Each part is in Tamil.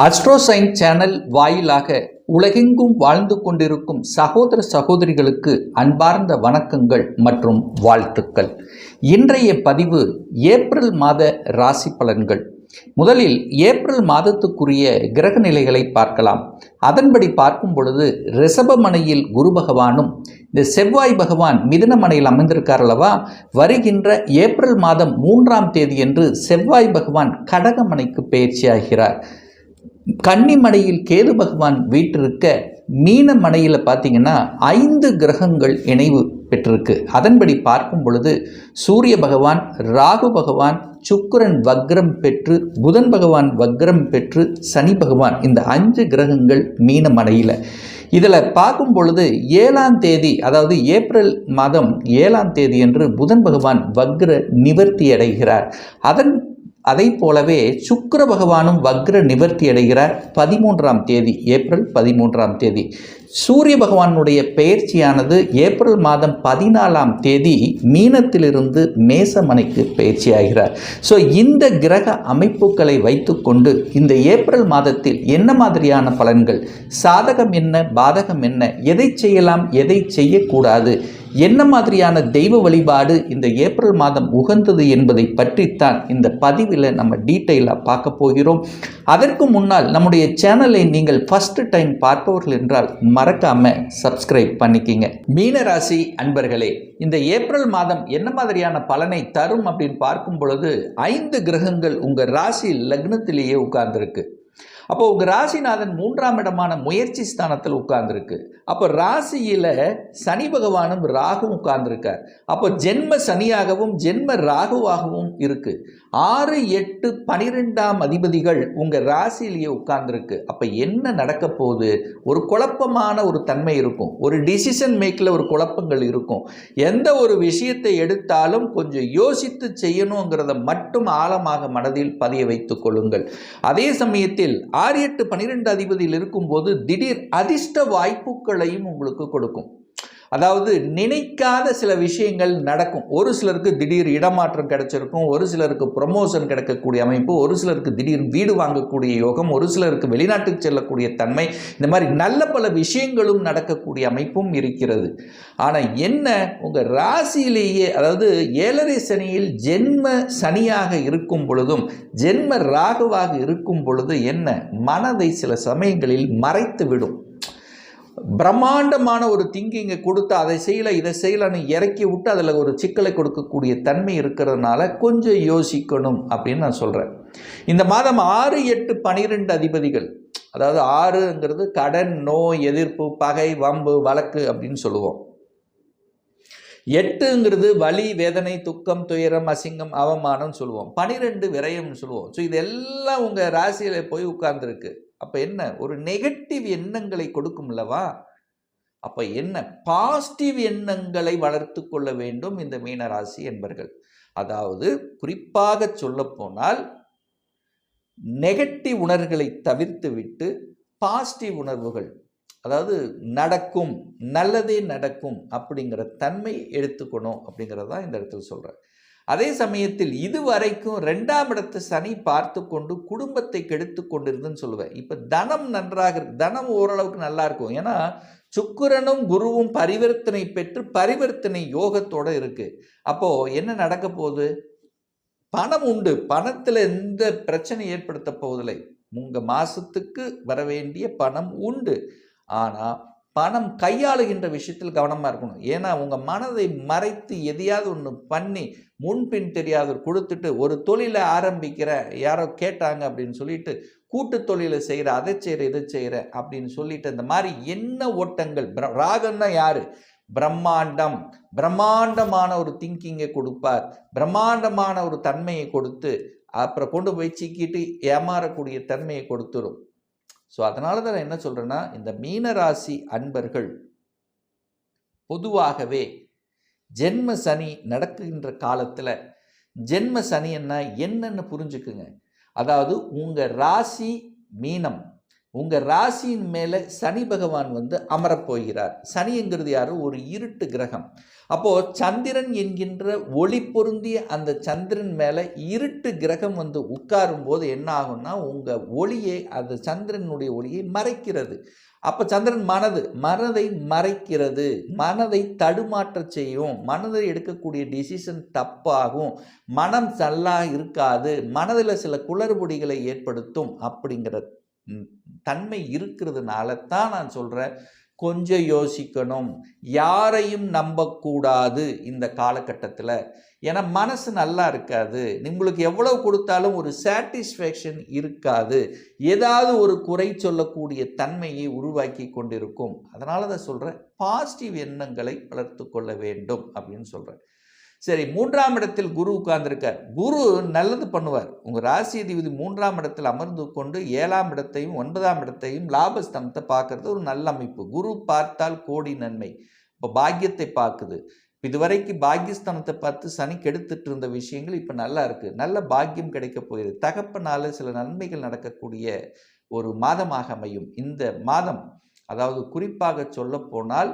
அஸ்ட்ரோசைன் சேனல் வாயிலாக உலகெங்கும் வாழ்ந்து கொண்டிருக்கும் சகோதர சகோதரிகளுக்கு அன்பார்ந்த வணக்கங்கள் மற்றும் வாழ்த்துக்கள். இன்றைய பதிவு ஏப்ரல் மாத ராசி பலன்கள். முதலில் ஏப்ரல் மாதத்துக்குரிய கிரக நிலைகளை பார்க்கலாம். அதன்படி பார்க்கும் பொழுது ரிஷபமனையில் குரு பகவானும் இந்த செவ்வாய் பகவான் மிதுனமனையில் அமைந்திருக்கார் அல்லவா. வருகின்ற ஏப்ரல் மாதம் 3ஆம் தேதியன்று செவ்வாய் பகவான் கடகமனைக்கு பயிற்சியாகிறார். கன்னிமனையில் கேது பகவான் வீற்றிருக்க மீனமனையில் பார்த்தீங்கன்னா 5 கிரகங்கள் இணைவு பெற்றிருக்கு. அதன்படி பார்க்கும் பொழுது சூரிய பகவான், ராகு பகவான், சுக்கிரன் வக்ரம் பெற்று, புதன் பகவான் வக்ரம் பெற்று, சனி பகவான், இந்த 5 கிரகங்கள் மீனமனையில். இதில் பார்க்கும் பொழுது 7ஆம் தேதி, அதாவது ஏப்ரல் மாதம் 7ஆம் தேதி என்று புதன் பகவான் வக்ர நிவர்த்தி அடைகிறார். அதை போலவே சுக்கிர பகவானும் வக்ர நிவர்த்தி அடைகிறார் 13ஆம் தேதி, ஏப்ரல் 13ஆம் தேதி. சூரிய பகவானுடைய பெயர்ச்சியானது ஏப்ரல் மாதம் 14ஆம் தேதி மீனத்திலிருந்து மேசமனைக்கு பயிற்சியாகிறார். ஸோ இந்த கிரக அமைப்புகளை வைத்துக்கொண்டு இந்த ஏப்ரல் மாதத்தில் என்ன மாதிரியான பலன்கள், சாதகம் என்ன, பாதகம் என்ன, எதை செய்யலாம், எதை செய்யக்கூடாது, என்ன மாதிரியான தெய்வ வழிபாடு இந்த ஏப்ரல் மாதம் உகந்தது என்பதை பற்றித்தான் இந்த பதிவில் நம்ம டீட்டெயிலாக பார்க்க போகிறோம். அதற்கு முன்னால் நம்முடைய சேனலை நீங்கள் ஃபர்ஸ்ட் டைம் பார்ப்பவர்கள் என்றால் மறக்காம சப்ஸ்கிரைப் பண்ணிக்கிங்க. மீனராசி அன்பர்களே, இந்த ஏப்ரல் மாதம் என்ன மாதிரியான பலனை தரும் அப்படின்னு பார்க்கும் பொழுது 5 கிரகங்கள் உங்கள் ராசி லக்னத்திலேயே உட்கார்ந்துருக்கு. அப்போ உங்கள் ராசிநாதன் 3ஆம் இடமான முயற்சி ஸ்தானத்தில் உட்கார்ந்துருக்கு. அப்போ ராசியில் சனி பகவானும் ராகுவும் உட்கார்ந்துருக்கார். அப்போ ஜென்ம சனியாகவும் ஜென்ம ராகுவாகவும் இருக்குது. 6, 8, 12ஆம் அதிபதிகள் உங்கள் ராசியிலேயே உட்கார்ந்துருக்கு. அப்போ என்ன நடக்க போகுது? ஒரு குழப்பமான ஒரு தன்மை இருக்கும். ஒரு டிசிஷன் மேக்கில் ஒரு குழப்பங்கள் இருக்கும். எந்த ஒரு விஷயத்தை எடுத்தாலும் கொஞ்சம் யோசித்து செய்யணுங்கிறத மட்டும் ஆழமாக மனதில் பதிய வைத்துக் கொள்ளுங்கள். அதே சமயத்தில் 6, 8, 12 அதிபதியில் இருக்கும்போது திடீர் அதிர்ஷ்ட வாய்ப்புகளையும் உங்களுக்கு கொடுக்கும். அதாவது நினைக்காத சில விஷயங்கள் நடக்கும். ஒரு சிலருக்கு திடீர் இடமாற்றம் கிடைச்சிருக்கும், ஒரு சிலருக்கு ப்ரொமோஷன் கிடைக்கக்கூடிய அமைப்பு, ஒரு சிலருக்கு திடீர் வீடு வாங்கக்கூடிய யோகம், ஒரு சிலருக்கு வெளிநாட்டுக்கு செல்லக்கூடிய தன்மை, இந்த மாதிரி நல்ல பல விஷயங்களும் நடக்கக்கூடிய அமைப்பும் இருக்கிறது. ஆனால் என்ன, உங்கள் ராசியிலேயே, அதாவது 7.5 சனியில் ஜென்ம சனியாக இருக்கும் பொழுதும் ஜென்ம ராகுவாக இருக்கும் பொழுது என்ன, மனதை சில சமயங்களில் மறைத்து விடும். பிரம்மாண்டமான ஒரு திங்கிங்கை கொடுத்து அதை செய்யலை இதை செய்யலைன்னு இறக்கி விட்டு அதில் ஒரு சிக்கலை கொடுக்கக்கூடிய தன்மை இருக்கிறதுனால கொஞ்சம் யோசிக்கணும் அப்படின்னு நான் சொல்கிறேன். இந்த மாதம் 6, 8, 12 அதிபதிகள், அதாவது 6ங்கிறது கடன், நோய், எதிர்ப்பு, பகை, வம்பு, வழக்கு அப்படின்னு சொல்லுவோம். 8ங்கிறது வலி, வேதனை, துக்கம், துயரம், அசிங்கம், அவமானம் சொல்லுவோம். 12 விரயம்னு சொல்லுவோம். ஸோ இதெல்லாம் உங்கள் ராசியில் போய் உட்கார்ந்துருக்கு. அப்போ என்ன, ஒரு நெகட்டிவ் எண்ணங்களை கொடுக்கும்லவா. அப்போ என்ன, பாசிட்டிவ் எண்ணங்களை வளர்த்து கொள்ள வேண்டும் இந்த மீனராசி என்பர்கள். அதாவது குறிப்பாக சொல்ல போனால் நெகட்டிவ் உணர்வுகளை தவிர்த்து விட்டு பாசிட்டிவ் உணர்வுகள், அதாவது நடக்கும், நல்லதே நடக்கும் அப்படிங்கிற தன்மை எடுத்துக்கணும் அப்படிங்கிறதான் இந்த இடத்துல சொல்கிறேன். அதே சமயத்தில் இதுவரைக்கும் 2ஆம் இடத்தை சனி பார்த்து கொண்டு குடும்பத்தை கெடுத்து கொண்டிருந்துன்னு சொல்லுவேன். இப்போ தனம் நன்றாக இருக்கு, தனம் ஓரளவுக்கு நல்லா இருக்கும். ஏன்னா சுக்கிரனும் குருவும் பரிவர்த்தனை பெற்று பரிவர்த்தனை யோகத்தோடு இருக்கு. அப்போ என்ன நடக்க போகுது? பணம் உண்டு, பணத்தில் எந்த பிரச்சனை ஏற்படுத்த போவதில்லை. உங்கள் மாசத்துக்கு வர வேண்டிய பணம் உண்டு. ஆனால் பணம் கையாளுகின்ற விஷயத்தில் கவனமாக இருக்கணும். ஏன்னா உங்கள் மனதை மறைத்து எதையாவது ஒன்று பண்ணி முன்பின் தெரியாத கொடுத்துட்டு ஒரு தொழிலை ஆரம்பிக்கிற, யாரோ கேட்டாங்க அப்படின்னு சொல்லிட்டு கூட்டு தொழிலை செய்கிற, அதை செய்கிற, இதை செய்கிற அப்படின்னு சொல்லிட்டு இந்த மாதிரி என்ன ஓட்டங்கள். ராகன்னா யாரு? பிரம்மாண்டம், பிரம்மாண்டமான ஒரு திங்கிங்கை கொடுப்பார், பிரம்மாண்டமான ஒரு தன்மையை கொடுத்து அப்புறம் கொண்டு போய் சிக்கிட்டு ஏமாறக்கூடிய தன்மையை கொடுத்துரும். ஸோ அதனால தான் நான் என்ன சொல்கிறேன்னா, இந்த மீனராசி அன்பர்கள் பொதுவாகவே ஜென்ம சனி நடக்குகின்ற காலத்தில், ஜென்ம சனி என்னன்னு புரிஞ்சுக்குங்க. அதாவது உங்கள் ராசி மீனம், உங்கள் ராசியின் மேலே சனி பகவான் வந்து அமரப்போகிறார். சனிங்கிறது யார்? ஒரு இருட்டு கிரகம். அப்போது சந்திரன் என்கின்ற ஒளி பொருந்திய அந்த சந்திரன் மேலே இருட்டு கிரகம் வந்து உட்காரும் போது என்ன ஆகும்னா, உங்கள் ஒளியை, அந்த சந்திரனுடைய ஒளியை மறைக்கிறது. அப்போ சந்திரன் மனதை மறைக்கிறது, மனதை தடுமாற்ற செய்யும், மனதை எடுக்கக்கூடிய டிசிஷன் தப்பாகும், மனம் நல்லா இருக்காது, மனதில் சில குளறுபடிகளை ஏற்படுத்தும். அப்படிங்கிற தன்மை இருக்கிறதுனால தான் நான் சொல்கிறேன், கொஞ்சம் யோசிக்கணும், யாரையும் நம்பக்கூடாது இந்த காலகட்டத்தில். ஏன்னா மனசு நல்லா இருக்காது, உங்களுக்கு எவ்வளவு கொடுத்தாலும் ஒரு சாட்டிஸ்ஃபேக்ஷன் இருக்காது, ஏதாவது ஒரு குறை சொல்லக்கூடிய தன்மையை உருவாக்கி கொண்டிருக்கும். அதனால தான் சொல்கிறேன், பாசிட்டிவ் எண்ணங்களை வளர்த்து கொள்ள வேண்டும் அப்படின்னு சொல்கிறேன். சரி, 3ஆம் இடத்தில் குரு உட்கார்ந்துருக்கார். குரு நல்லது பண்ணுவார். உங்கள் ராசி அதிபதி 3ஆம் இடத்தில் அமர்ந்து கொண்டு 7ஆம் இடத்தையும் 9ஆம் இடத்தையும் லாபஸ்தனத்தை பார்க்கறது ஒரு நல்ல அமைப்பு. குரு பார்த்தால் கோடி நன்மை. இப்போ பாக்கியத்தை பார்க்குது. இதுவரைக்கும் பாக்கியஸ்தானத்தை பார்த்து சனி கெடுத்துட்டு இருந்த விஷயங்கள் இப்போ நல்லா இருக்குது. நல்ல பாக்கியம் கிடைக்க போகிறது. தகப்பனால சில நன்மைகள் நடக்கக்கூடிய ஒரு மாதமாக அமையும் இந்த மாதம். அதாவது குறிப்பாக சொல்ல போனால்,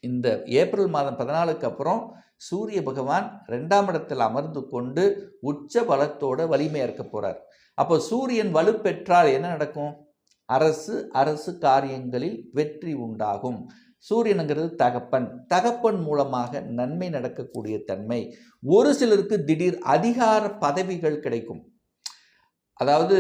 இந்த ஏப்ரல் மாதம் 14க்கு அப்புறம் சூரிய பகவான் 2ஆம் இடத்தில் அமர்ந்து கொண்டு உச்ச பலத்தோட வலிமையாக இருக்க போகிறார். அப்போ சூரியன் வலுப்பெற்றால் என்ன நடக்கும்? அரசு காரியங்களில் வெற்றி உண்டாகும். சூரியனுங்கிறது தகப்பன் மூலமாக நன்மை நடக்கக்கூடிய தன்மை. ஒரு சிலருக்கு திடீர் அதிகார பதவிகள் கிடைக்கும். அதாவது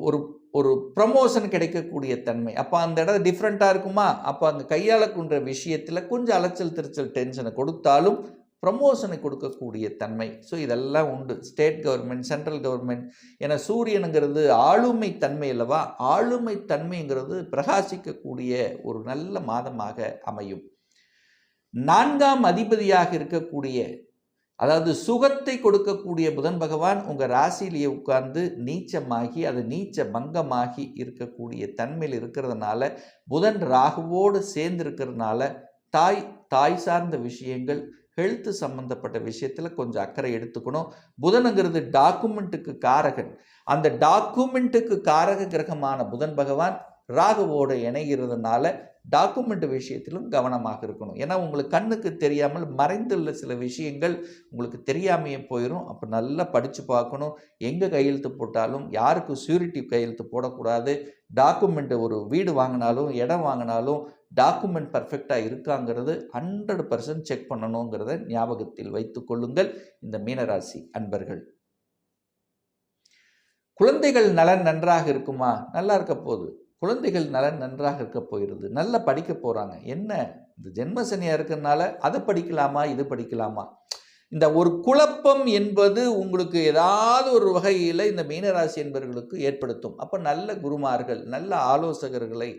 ஒரு ஒரு ப்ரமோஷன் கிடைக்கக்கூடிய தன்மை. அப்போ அந்த இடம் டிஃப்ரெண்ட்டாக இருக்குமா? அப்போ அங்கே கையாளக்குன்ற விஷயத்தில் கொஞ்சம் அலைச்சல் திருச்சல் டென்ஷனை கொடுத்தாலும் ப்ரமோஷனை கொடுக்கக்கூடிய தன்மை. ஸோ இதெல்லாம் உண்டு. State government, central government. ஏன்னா சூரியனுங்கிறது ஆளுமை தன்மை அல்லவா? ஆளுமை தன்மைங்கிறது பிரகாசிக்கக்கூடிய ஒரு நல்ல மாதமாக அமையும். 4ஆம் அதிபதியாக இருக்கக்கூடிய, அதாவது சுகத்தை கொடுக்கக்கூடிய புதன் பகவான் உங்கள் ராசியிலேயே உட்கார்ந்து நீச்சமாகி, அது நீச்ச பங்கமாகி இருக்கக்கூடிய தன்மையில் இருக்கிறதுனால, புதன் ராகுவோடு சேர்ந்து இருக்கிறதுனால தாய் சார்ந்த விஷயங்கள், ஹெல்த் சம்மந்தப்பட்ட விஷயத்தில் கொஞ்சம் அக்கறை எடுத்துக்கணும். புதனுங்கிறது டாக்குமெண்ட்டுக்கு காரகன். அந்த டாக்குமெண்ட்டுக்கு காரக கிரகமான புதன் பகவான் ராகுவோடு இணைகிறதுனால டாக்குமெண்ட் விஷயத்திலும் கவனமாக இருக்கணும். ஏன்னா உங்களுக்கு கண்ணுக்கு தெரியாமல் மறைந்துள்ள சில விஷயங்கள் உங்களுக்கு தெரியாமையே போயிடும். அப்போ நல்லா படித்து பார்க்கணும். எங்கே கையெழுத்து போட்டாலும் யாருக்கு ஷூரிட்டி கையெழுத்து போடக்கூடாது. டாக்குமெண்ட், ஒரு வீடு வாங்கினாலும் இடம் வாங்கினாலும் டாக்குமெண்ட் பர்ஃபெக்டாக இருக்காங்கிறது 100% செக் பண்ணணுங்கிறத ஞாபகத்தில் வைத்து கொள்ளுங்கள். இந்த மீனராசி அன்பர்கள், குழந்தைகள் நலன் நன்றாக இருக்குமா? நல்லா இருக்க போகுது. குழந்தைகள் நலன் நன்றாக இருக்க போகிறது. நல்லா படிக்க போகிறாங்க. என்ன, இந்த ஜென்மசனியாக இருக்கிறதுனால அதை படிக்கலாமா இது படிக்கலாமா, இந்த ஒரு குழப்பம் என்பது உங்களுக்கு ஏதாவது ஒரு வகையில் இந்த மீனராசி என்பவர்களுக்கு ஏற்படுத்தும். அப்போ நல்ல குருமார்கள், நல்ல ஆலோசகர்களை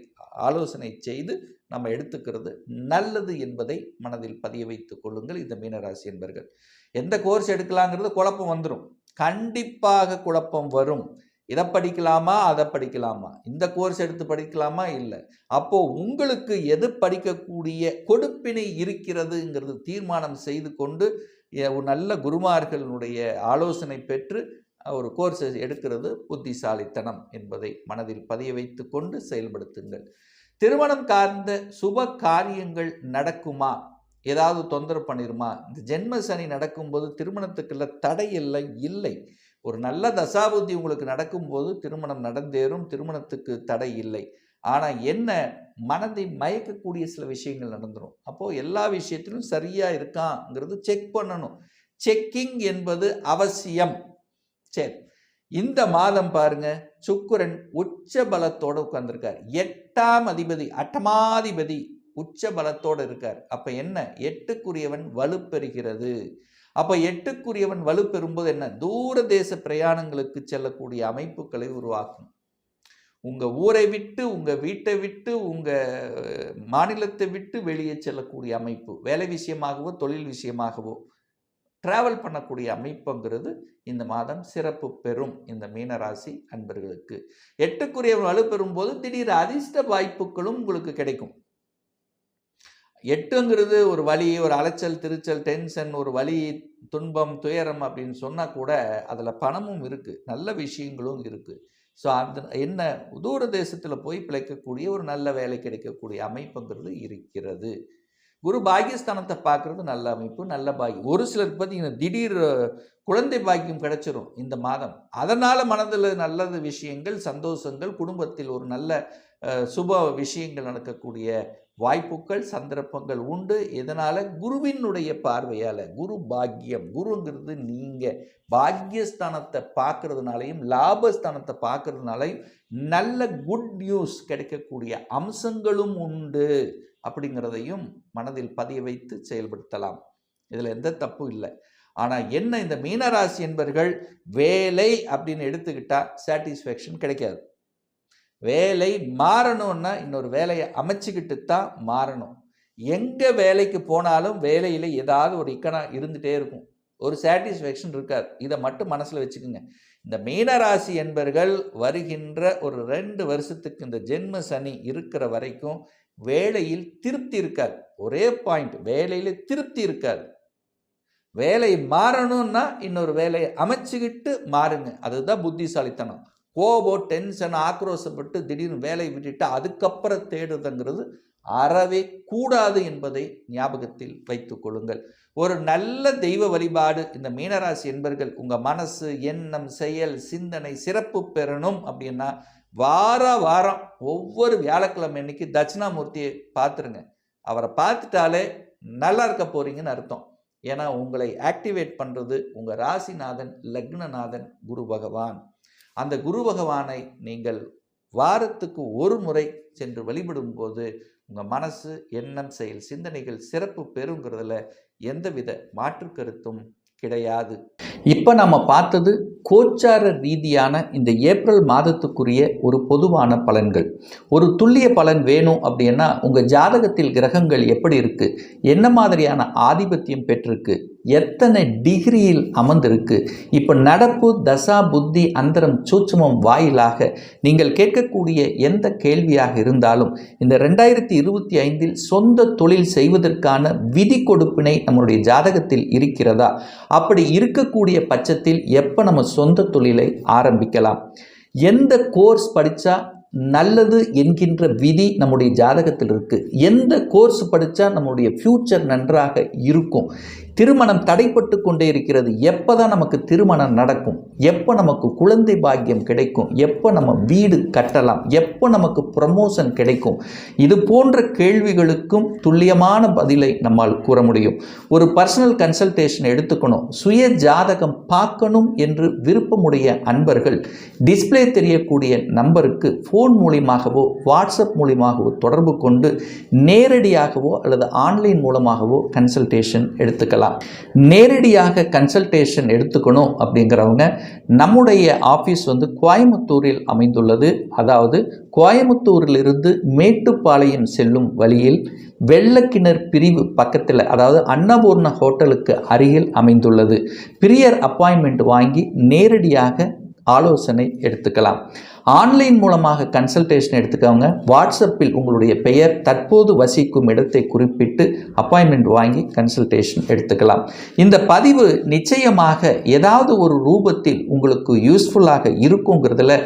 ஆலோசனை செய்து நம்ம எடுத்துக்கிறது நல்லது என்பதை மனதில் பதிய வைத்துக் கொள்ளுங்கள். இந்த மீனராசி என்பவர்கள் எந்த கோர்ஸ் எடுக்கலாங்கிறது குழப்பம் வந்துடும். கண்டிப்பாக குழப்பம் வரும். இதை படிக்கலாமா அதை படிக்கலாமா, இந்த கோர்ஸ் எடுத்து படிக்கலாமா இல்லை. அப்போது உங்களுக்கு எது படிக்கக்கூடிய கொடுப்பினை இருக்கிறதுங்கிறது தீர்மானம் செய்து கொண்டு ஒரு நல்ல குருமார்களுடைய ஆலோசனை பெற்று ஒரு கோர்ஸ் எடுக்கிறது புத்திசாலித்தனம் என்பதை மனதில் பதிய வைத்து கொண்டு செயல்படுத்துங்கள். திருமணம் சார்ந்த சுப காரியங்கள் நடக்குமா? ஏதாவது தொந்தரவு பண்ணிருமா? இந்த ஜென்ம சனி நடக்கும்போது திருமணத்துக்குள்ள தடையெல்லாம் இல்லை. ஒரு நல்ல தசாபுத்தி உங்களுக்கு நடக்கும்போது திருமணம் நடந்தேறும். திருமணத்துக்கு தடை இல்லை. ஆனால் என்ன, மனதை மயக்கக்கூடிய சில விஷயங்கள் நடந்துடும். அப்போது எல்லா விஷயத்திலும் சரியாக இருக்காங்கிறது செக் பண்ணணும். செக்கிங் என்பது அவசியம். சரி, இந்த மாதம் பாருங்க, சுக்கிரன் உச்ச பலத்தோடு உட்கார்ந்துருக்கார். 8ஆம் அதிபதி, அட்டமாதிபதி உச்ச பலத்தோடு இருக்கார். அப்போ என்ன, 8க்குரியவன் வலுப்பெறுகிறது. அப்போ 8க்குரியவன் வலுப்பெறும்போது என்ன, தூர தேச பிரயாணங்களுக்கு செல்லக்கூடிய அமைப்புகளை உருவாக்கும். உங்கள் ஊரை விட்டு, உங்கள் வீட்டை விட்டு, உங்கள் மாநிலத்தை விட்டு வெளியே செல்லக்கூடிய அமைப்பு, வேலை விஷயமாகவோ தொழில் விஷயமாகவோ டிராவல் பண்ணக்கூடிய அமைப்புங்கிறது இந்த மாதம் சிறப்பு பெறும். இந்த மீனராசி அன்பர்களுக்கு 8க்குரியவன் வலுப்பெறும் போது திடீர் அதிர்ஷ்ட வாய்ப்புகளும் உங்களுக்கு கிடைக்கும். 8ங்கிறது ஒரு வலி, ஒரு அலைச்சல் திருச்சல் டென்ஷன், ஒரு வலி துன்பம் துயரம் அப்படின்னு சொன்னால் கூட அதில் பணமும் இருக்குது, நல்ல விஷயங்களும் இருக்குது. ஸோ அந்த என்ன தூர தேசத்தில் போய் பிழைக்கக்கூடிய ஒரு நல்ல வேலை கிடைக்கக்கூடிய அமைப்புங்கிறது இருக்கிறது. குரு பாக்கியஸ்தானத்தை பார்க்குறது நல்ல அமைப்பு, நல்ல பாக்கியம். ஒரு சிலருக்கு பார்த்தீங்கன்னா திடீர் குழந்தை பாக்கியம் கிடைச்சிரும் இந்த மாதம். அதனால் மனதில் நல்லது விஷயங்கள், சந்தோஷங்கள், குடும்பத்தில் ஒரு நல்ல சுப விஷயங்கள் நடக்கக்கூடிய வாய்ப்புகள், சந்தர்ப்பங்கள் உண்டு. இதனால் குருவினுடைய பார்வையால் குரு பாக்கியம், குருங்கிறது நீங்கள் பாக்கியஸ்தானத்தை பார்க்கறதுனாலையும் லாபஸ்தானத்தை பார்க்கறதுனாலையும் நல்ல குட் நியூஸ் கிடைக்கக்கூடிய அம்சங்களும் உண்டு அப்படிங்கிறதையும் மனதில் பதிய வைத்து செயல்படுத்தலாம். இதில் எந்த தப்பும் இல்லை. ஆனால் என்ன, இந்த மீனராசி என்பவர்கள் வேலை அப்படின்னு எடுத்துக்கிட்டால் சாட்டிஸ்ஃபேக்ஷன் கிடைக்காது. வேலை மாறணும்னா இன்னொரு வேலையை அமைச்சிக்கிட்டு தான் மாறணும். எங்கே வேலைக்கு போனாலும் வேலையில் ஏதாவது ஒரு இக்கணம் இருந்துகிட்டே இருக்கும், ஒரு சாட்டிஸ்ஃபேக்ஷன் இருக்காது. இதை மட்டும் மனசில் வச்சுக்கோங்க. இந்த மீனராசி என்பவர்கள் வருகின்ற ஒரு 2 வருஷத்துக்கு இந்த ஜென்ம சனி இருக்கிற வரைக்கும் வேலையில் திருப்தி இருக்காது. ஒரே பாயிண்ட், வேலையில் திருப்தி இருக்காது. வேலை மாறணும்னா இன்னொரு வேலையை அமைச்சுக்கிட்டு மாறுங்க. அதுதான் புத்திசாலித்தனம். கோபம், டென்ஷன், ஆக்ரோஷப்பட்டு திடீர்னு வேலையை விட்டுட்டு அதுக்கப்புறம் தேடுதுங்கிறது அறவே கூடாது என்பதை ஞாபகத்தில் வைத்துக் கொள்ளுங்கள். ஒரு நல்ல தெய்வ வழிபாடு இந்த மீனராசி என்பர்கள் உங்கள் மனசு, எண்ணம், செயல், சிந்தனை சிறப்பு பெறணும் அப்படின்னா வாரம் ஒவ்வொரு வியாழக்கிழமை அன்னைக்கு தட்சிணாமூர்த்தியை பார்த்துருங்க. அவரை பார்த்துட்டாலே நல்லா இருக்க போறீங்கன்னு அர்த்தம். ஏன்னா உங்களை ஆக்டிவேட் பண்ணுறது உங்கள் ராசிநாதன், லக்னநாதன் குரு பகவான். அந்த குரு பகவானை நீங்கள் வாரத்துக்கு ஒரு முறை சென்று வழிபடும் போது உங்கள் மனசு, எண்ணம், செயல், சிந்தனைகள் சிறப்பு பெறுங்கிறதுல எந்தவித மாற்று கருத்தும் கிடையாது. இப்போ நம்ம பார்த்தது கோச்சார ரீதியான இந்த ஏப்ரல் மாதத்துக்குரிய ஒரு பொதுவான பலன்கள். ஒரு துல்லிய பலன் வேணும் அப்படின்னா உங்கள் ஜாதகத்தில் கிரகங்கள் எப்படி இருக்குது, என்ன மாதிரியான ஆதிபத்தியம் பெற்றிருக்கு, எத்தனை டிகிரியில் அமர்ந்திருக்கு, இப்போ நடப்பு தசா புத்தி அந்தரம் சூட்சுமம் வாயிலாக நீங்கள் கேட்கக்கூடிய எந்த கேள்வியாக இருந்தாலும் இந்த 2025 சொந்த தொழில் செய்வதற்கான விதி கொடுப்பினை நம்மளுடைய ஜாதகத்தில் இருக்கிறதா, அப்படி இருக்கக்கூடிய பட்சத்தில் எப்போ நம்ம சொந்த தொழிலை ஆரம்பிக்கலாம், எந்த கோர்ஸ் படித்தா நல்லது என்கின்ற விதி நம்முடைய ஜாதகத்தில் இருக்குது, எந்த கோர்ஸ் படித்தா நம்முடைய ஃப்யூச்சர் நன்றாக இருக்கும், திருமணம் தடைப்பட்டு கொண்டே இருக்கிறது, எப்போ தான் நமக்கு திருமணம் நடக்கும், எப்போ நமக்கு குழந்தை பாக்கியம் கிடைக்கும், எப்போ நம்ம வீடு கட்டலாம், எப்போ நமக்கு ப்ரமோஷன் கிடைக்கும், இது போன்ற கேள்விகளுக்கும் துல்லியமான பதிலை நம்மால் கூற முடியும். ஒரு பர்சனல் கன்சல்டேஷன் எடுத்துக்கணும், சுய ஜாதகம் பார்க்கணும் என்று விருப்பமுடைய அன்பர்கள் டிஸ்பிளே தெரியக்கூடிய நம்பருக்கு ஃபோன் மூலியமாகவோ வாட்ஸ்அப் மூலியமாகவோ தொடர்பு கொண்டு நேரடியாகவோ அல்லது ஆன்லைன் மூலமாகவோ கன்சல்டேஷன் எடுத்துக்கலாம். நேரடியாக கன்சல்டேஷன் எடுத்துக்கணும் அப்படிங்கிறவங்க நம்முடைய ஆஃபீஸ் கோயம்புத்தூரில் அமைந்துள்ளது. அதாவது கோயம்புத்தூரிலிருந்து மேட்டுப்பாளையம் செல்லும் வழியில் வெள்ளக்கிணர் பிரிவு பக்கத்தில், அதாவது அன்னபூர்ண ஹோட்டலுக்கு அருகில் அமைந்துள்ளது. பிரியர் அப்பாயின்மெண்ட் வாங்கி நேரடியாக ஆலோசனை எடுத்துக்கலாம். ஆன்லைன் மூலமாக கன்சல்டேஷன் எடுத்துக்கவங்க வாட்ஸ்அப்பில் உங்களுடைய பெயர், தற்போது வசிக்கும் இடத்தை குறிப்பிட்டு அப்பாயின்மெண்ட் வாங்கி கன்சல்டேஷன் எடுத்துக்கலாம். இந்த பதிவு நிச்சயமாக ஏதாவது ஒரு ரூபத்தில் உங்களுக்கு யூஸ்ஃபுல்லாக இருக்குங்கிறதுல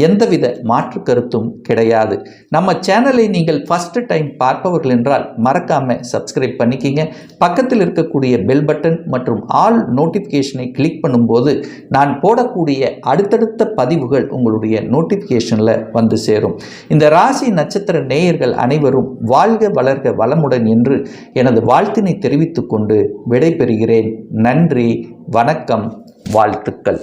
எந்தவித மாற்று கருத்தும் கிடையாது. நம்ம சேனலை நீங்கள் ஃபர்ஸ்ட் டைம் பார்ப்பவர்கள் என்றால் மறக்காம சப்ஸ்கிரைப் பண்ணிக்கிங்க. பக்கத்தில் இருக்கக்கூடிய பெல் பட்டன் மற்றும் ஆல் நோட்டிஃபிகேஷனை கிளிக் பண்ணும்போது நான் போடக்கூடிய அடுத்தடுத்த பதிவுகள் உங்களுடைய நோட்டிஃபிகேஷனில் வந்து சேரும். இந்த ராசி நட்சத்திர நேயர்கள் அனைவரும் வாழ்க வளர்க வளமுடன் என்று எனது வாழ்த்தினை தெரிவித்துக் கொண்டு விடைபெறுகிறேன். நன்றி, வணக்கம், வாழ்த்துக்கள்.